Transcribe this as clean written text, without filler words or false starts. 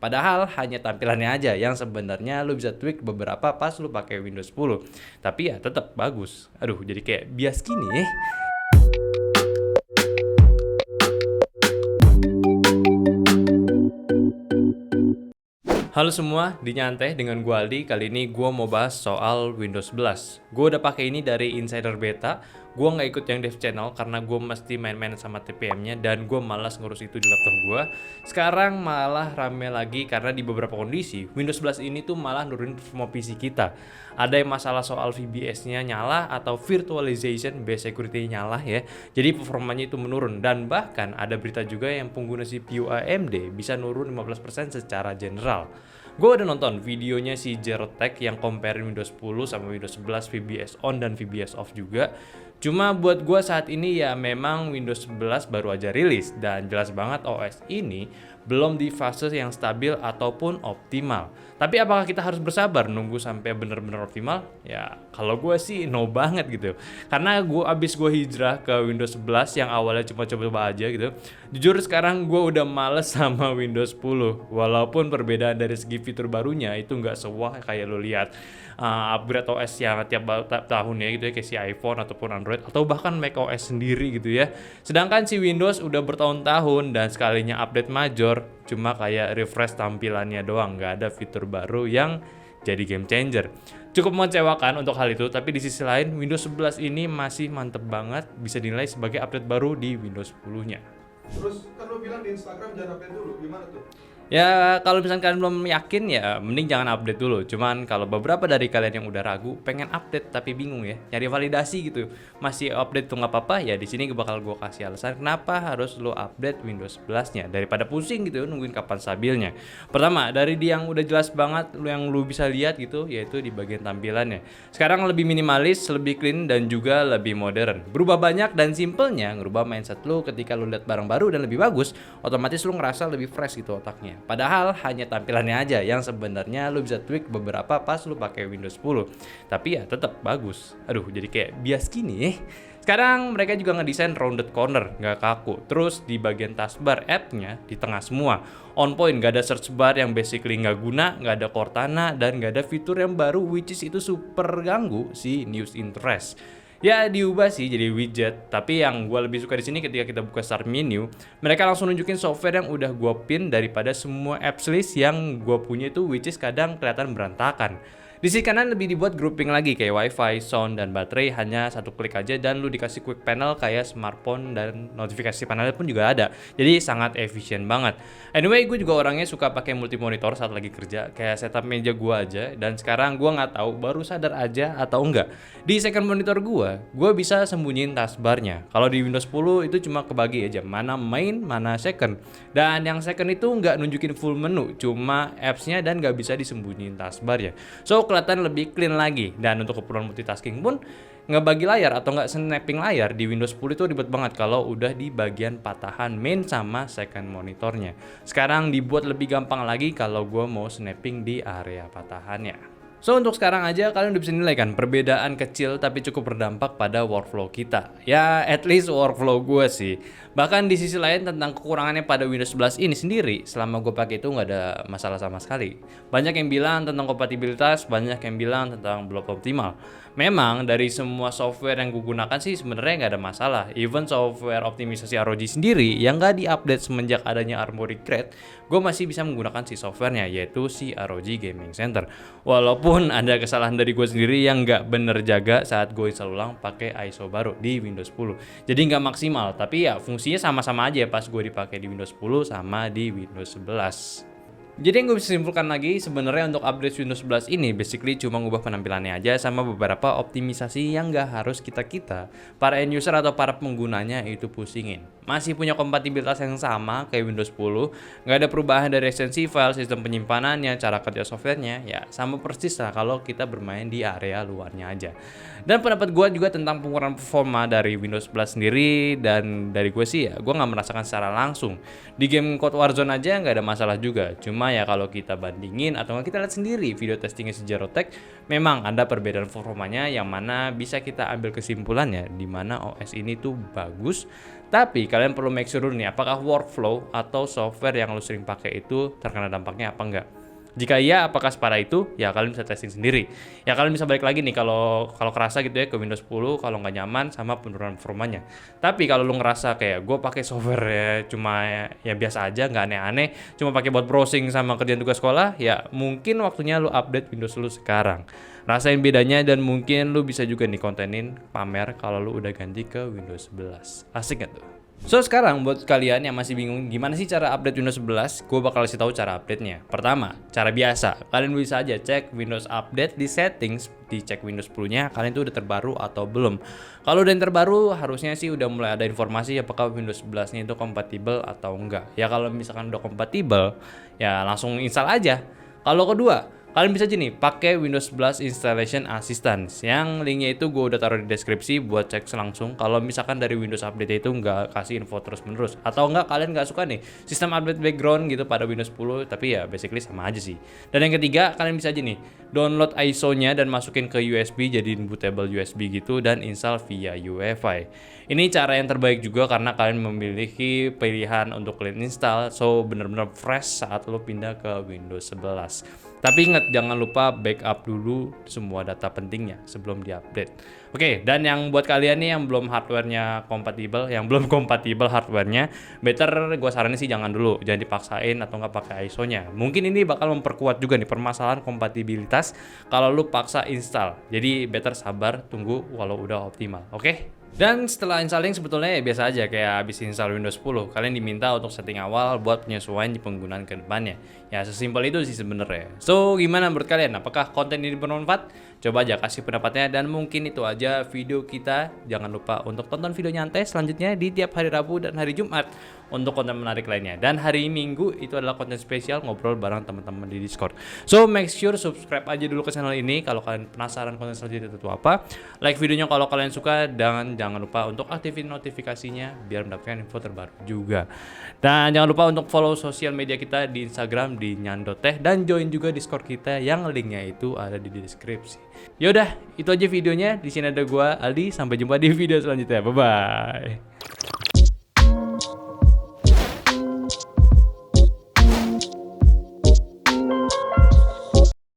Padahal hanya tampilannya aja yang sebenarnya lu bisa tweak beberapa pas lu pakai Windows 10. Tapi ya tetap bagus. Aduh, jadi kayak bias gini. Halo semua, di Nyantai dengan gua Aldi. Kali ini gua mau bahas soal Windows 11. Gua udah pakai ini dari Insider Beta. Gua nggak ikut yang dev channel karena gua mesti main-main sama TPM-nya dan gua malas ngurus itu di laptop gua. Sekarang malah rame lagi karena di beberapa kondisi Windows 11 ini tuh malah nurunin performa PC kita. Ada yang masalah soal VBS-nya nyala atau virtualization base security nyala ya. Jadi performanya itu menurun dan bahkan ada berita juga yang pengguna CPU AMD bisa nurun 15% secara general. Gue udah nonton videonya si Jerotech yang compare Windows 10 sama Windows 11 VBS on dan VBS off juga. Cuma buat gue saat ini ya memang Windows 11 baru aja rilis dan jelas banget OS ini belum di fase yang stabil ataupun optimal. Tapi apakah kita harus bersabar nunggu sampai benar-benar optimal? Ya kalau gue sih no banget gitu. Karena abis gue hijrah ke Windows 11 yang awalnya cuma coba-coba aja gitu. Jujur sekarang gue udah males sama Windows 10. Walaupun perbedaan dari segi fitur barunya itu nggak sewah kayak lo lihat upgrade OS yang tiap tahunnya gitu ya, kayak si iPhone ataupun Android atau bahkan macOS sendiri gitu ya. Sedangkan si Windows udah bertahun-tahun dan sekalinya update major cuma kayak refresh tampilannya doang, nggak ada fitur baru yang jadi game changer. Cukup mengecewakan untuk hal itu, tapi di sisi lain Windows 11 ini masih mantep banget, bisa dinilai sebagai update baru di Windows 10-nya. Terus kan lo bilang di Instagram jangan update dulu, gimana tuh? Ya kalau misalkan kalian belum yakin ya mending jangan update dulu. Cuman kalau beberapa dari kalian yang udah ragu pengen update tapi bingung ya, nyari validasi gitu, masih update tuh nggak apa-apa ya, di sini bakal gue kasih alasan kenapa harus lo update Windows 11-nya daripada pusing gitu nungguin kapan stabilnya. Pertama dari yang udah jelas banget yang lu bisa lihat gitu, yaitu di bagian tampilannya. Sekarang lebih minimalis, lebih clean dan juga lebih modern. Berubah banyak dan simpelnya ngerubah mindset lu ketika lu lihat barang baru dan lebih bagus, otomatis lu ngerasa lebih fresh gitu otaknya. Padahal hanya tampilannya aja yang sebenarnya lu bisa tweak beberapa pas lu pakai Windows 10. Tapi ya tetap bagus. Aduh, jadi kayak bias gini. Sekarang mereka juga ngedesain rounded corner, nggak kaku. Terus di bagian taskbar app-nya di tengah semua. On point, nggak ada search bar yang basically nggak guna, nggak ada Cortana, dan nggak ada fitur yang baru which is itu super ganggu si news interest. Ya diubah sih jadi widget, tapi yang gue lebih suka di sini ketika kita buka start menu, mereka langsung nunjukin software yang udah gue pin daripada semua apps list yang gue punya itu which is kadang kelihatan berantakan. Di sisi kanan lebih dibuat grouping lagi kayak wifi, sound, dan baterai hanya satu klik aja dan lu dikasih quick panel kayak smartphone dan notifikasi panelnya pun juga ada. Jadi sangat efisien banget. Anyway, gue juga orangnya suka pakai multi monitor saat lagi kerja, kayak setup meja gue aja dan sekarang gue nggak tahu baru sadar aja atau enggak. Di second monitor gue bisa sembunyiin taskbarnya. Kalau di Windows 10 itu cuma kebagi aja mana main, mana second. Dan yang second itu nggak nunjukin full menu, cuma apps-nya dan nggak bisa disembunyiin taskbar ya. So kelihatan lebih clean lagi, dan untuk keperluan multitasking pun ngebagi layar atau nggak snapping layar di Windows 10 itu ribet banget kalau udah di bagian patahan main sama second monitornya. Sekarang dibuat lebih gampang lagi kalau gue mau snapping di area patahannya. So untuk sekarang aja kalian udah bisa nilai kan perbedaan kecil tapi cukup berdampak pada workflow kita. Ya at least workflow gue sih. Bahkan di sisi lain tentang kekurangannya pada Windows 11 ini sendiri, selama gue pakai itu nggak ada masalah sama sekali. Banyak yang bilang tentang kompatibilitas, banyak yang bilang tentang belum optimal. Memang dari semua software yang gue gunakan sih sebenarnya nggak ada masalah. Even software optimisasi ROG sendiri yang nggak diupdate semenjak adanya Armoury Crate, gue masih bisa menggunakan si softwarenya, yaitu si ROG Gaming Center. Walaupun ada kesalahan dari gue sendiri yang nggak bener jaga saat gue install ulang pakai ISO baru di Windows 10. Jadi nggak maksimal, tapi ya fungsinya sama-sama aja pas gue dipakai di Windows 10 sama di Windows 11. Jadi yang gue bisa simpulkan lagi sebenarnya untuk update Windows 11 ini basically cuma ngubah penampilannya aja sama beberapa optimisasi yang nggak harus kita para end user atau para penggunanya itu pusingin. Masih punya kompatibilitas yang sama kayak Windows 10, nggak ada perubahan dari ekstensi file, sistem penyimpanannya, cara kerja softwarenya, ya sama persis lah kalau kita bermain di area luarnya aja. Dan pendapat gue juga tentang pengurangan performa dari Windows 11 sendiri, dan dari gue sih ya gue nggak merasakan secara langsung. Di game Code Warzone aja nggak ada masalah juga, cuma ya kalau kita bandingin atau nggak kita lihat sendiri video testingnya si Jerotech, memang ada perbedaan performanya yang mana bisa kita ambil kesimpulannya di mana OS ini tuh bagus Tapi kalian perlu make sure dulu nih, apakah workflow atau software yang lo sering pakai itu terkena dampaknya apa enggak. Jika iya, apakah separah itu? Ya kalian bisa testing sendiri. Ya kalian bisa balik lagi nih kalau kerasa gitu ya ke Windows 10 kalau nggak nyaman sama penurunan performanya. Tapi kalau lu ngerasa kayak gue pakai software ya cuma ya biasa aja, nggak aneh-aneh, cuma pakai buat browsing sama kerjaan tugas sekolah, ya mungkin waktunya lu update Windows lu sekarang. Rasain bedanya dan mungkin lu bisa juga nih kontenin pamer kalau lu udah ganti ke Windows 11. Asik gak tuh? So sekarang buat kalian yang masih bingung gimana sih cara update Windows 11, gue bakal kasih tahu cara update-nya. Pertama, cara biasa. Kalian bisa aja cek Windows Update di settings, dicek Windows 10-nya, kalian tuh udah terbaru atau belum. Kalau udah yang terbaru, harusnya sih udah mulai ada informasi apakah Windows 11-nya itu kompatibel atau enggak. Ya kalau misalkan udah kompatibel, ya langsung install aja. Kalau kedua, kalian bisa aja nih pakai Windows 11 Installation Assistance yang linknya itu gue udah taruh di deskripsi buat cek langsung kalau misalkan dari Windows Update itu nggak kasih info terus menerus atau nggak kalian nggak suka nih sistem update background gitu pada Windows 10 tapi ya basically sama aja sih. Dan yang ketiga kalian bisa aja nih download ISO-nya dan masukin ke USB jadi bootable USB gitu dan install via UEFI. Ini cara yang terbaik juga karena kalian memiliki pilihan untuk clean install so bener-bener fresh saat lo pindah ke Windows 11. Tapi ingat jangan lupa backup dulu semua data pentingnya sebelum diupdate. Oke, dan yang buat kalian nih yang belum hardware-nya kompatibel, yang belum kompatibel hardware-nya, better gue saranin sih jangan dulu, jangan dipaksain atau nggak pakai ISO-nya. Mungkin ini bakal memperkuat juga nih permasalahan kompatibilitas kalau lu paksa install. Jadi better sabar, tunggu walau udah optimal. Oke? Dan setelah installing sebetulnya ya biasa aja kayak habis install Windows 10. Kalian diminta untuk setting awal buat penyesuaian di penggunaan ke depannya. Ya sesimpel itu sih sebenarnya. So gimana menurut kalian? Apakah konten ini bermanfaat? Coba aja kasih pendapatnya dan mungkin itu aja video kita. Jangan lupa untuk tonton video nyantai selanjutnya di tiap hari Rabu dan hari Jumat untuk konten menarik lainnya. Dan hari Minggu itu adalah konten spesial ngobrol bareng teman-teman di Discord. So make sure subscribe aja dulu ke channel ini kalau kalian penasaran konten selanjutnya itu apa. Like videonya kalau kalian suka dan jangan lupa untuk aktifin notifikasinya biar mendapatkan info terbaru juga. Dan jangan lupa untuk follow sosial media kita di Instagram di Nyandoteh dan join juga Discord kita yang linknya itu ada di deskripsi. Yaudah, itu aja videonya. Di sini ada gua Aldi. Sampai jumpa di video selanjutnya. Bye bye.